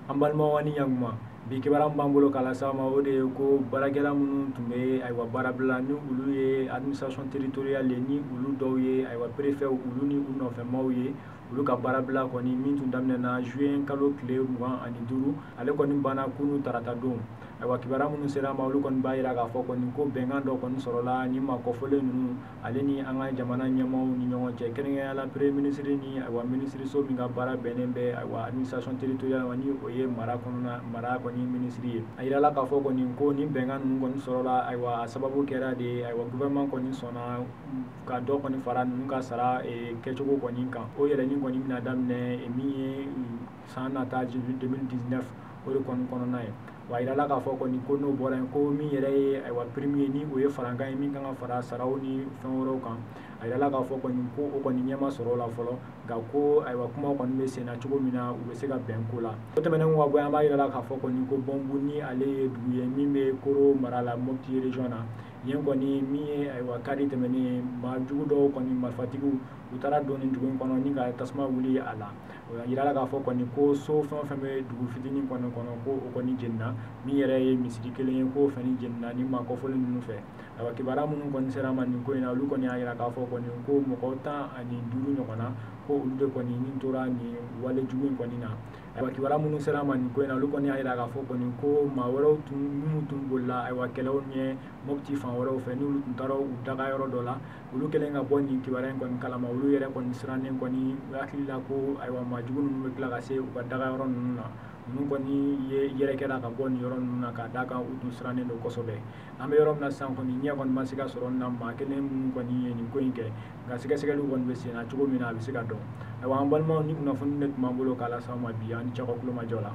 An balimaw ni ɲakuma bi kibaran b'an bolo kala sama o de ye ko baarakɛla minnu tun bɛ ayiwa baarabila ni olu ye administration territoriale ye ni olu dɔw ye ayiwa préfet olu ni u nɔfɛmaw ye olu ka baarabila kɔni min tun daminɛna juin kalo tile 25 ale kɔni banna kunu tarata don ayiwa kibaran minnu sera ma olu kɔni b'a jira k'a fɔ kɔni ko bɛnkan dɔ kɔni sɔrɔla ni makɔfɔlen ninnu ale ni an ka jamana ɲɛmaaw ni ɲɔgɔn cɛ kɛrɛnkɛrɛnnenya premier ministre ni ayiwa ministre so min ka baara bɛnnen bɛ ayiwa administration territoriale ni o ye mara kɔni ministre ye a yirala k'a fɔ kɔni ko ni bɛnkan ninnu kɔni sɔrɔla ayiwa a sababu kɛra de ayiwa gouvernement kɔni sɔnna ka dɔ kɔni fara ninnu ka sara kɛcogo kɔni kan o yɛlɛni kɔni bɛna daminɛ min ye san nata 2019 o de kɔni kɔnɔna ye wa yirala k'a fɔ kɔni ko n'o bɔra yen ko min yɛrɛ ye ayiwa premier ni o ye farankan ye min kan ka fara saraw ni fɛn wɛrɛw kan a yirala k'a fɔ kɔni ko o kɔni ɲɛma sɔrɔ o la fɔlɔ nka ko ayiwa kuma kɔni bɛ senna cogo min na u bɛ se ka bɛn ko la o tɛmɛnen ka bɔ an b'a yirala k'a fɔ kɔni ko Bɔnbu ni ale ye dugu ye min bɛ Koro mara la Mopti region na yen kɔni min ye ayiwa kari tɛmɛnen maa jugu dɔw kɔni marifatigiw u taara don nin dugu in kɔnɔ ni ka tasuma wuli a la o yirala k'a fɔ kɔni ko so fɛn o fɛn bɛ dugu fitinin kɔni kɔnɔ ko o kɔni jenina min yɛrɛ ye misiri kelen ye ko fɛnɛ jenina ni makɔfɔli ninnu fɛ ayiwa kibaruya minnu kɔni sera ma nin ko in na olu kɔni y'a jira k'a fɔ kɔni ko mɔgɔ 15 ɲɔgɔnna ko olu de kɔni ni tora nin wale jugu in kɔni na ayiwa kibaruya minnu sera ma nin ko in na olu kɔni y'a jira k'a fɔ kɔni ko maa wɛrɛw minnu tun bolila ayiwa kɛlɛw ɲɛ Mopti fan wɛrɛw fɛ n'olu tun taara u daga yɔrɔ dɔ la olu kɛlen ka bɔ nin kibaruya in kɔni kalama olu yɛrɛ kɔni sirannen kɔni u hakili la ko ayiwa maa jugu ninnu bɛ tila ka se u ka daga yɔrɔ ninnu na ninnu kɔni ye yɛrɛkɛra ka bɔ nin yɔrɔ ninnu na ka d'a kan u tun sirannen don kosɛbɛ an bɛ yɔrɔ min na sisan kɔni ɲɛ kɔni ma se ka sɔrɔ nin na maa kelen minnu kɔni ye nin ko in kɛ nka sɛgɛsɛgɛliw kɔni bɛ sen na cogo min na a bɛ se ka dɔn ayiwa an balimaw ni kunnafoni de tun b'an bolo k'a lase aw ma bi an ni cɛ ka kulomajɔ la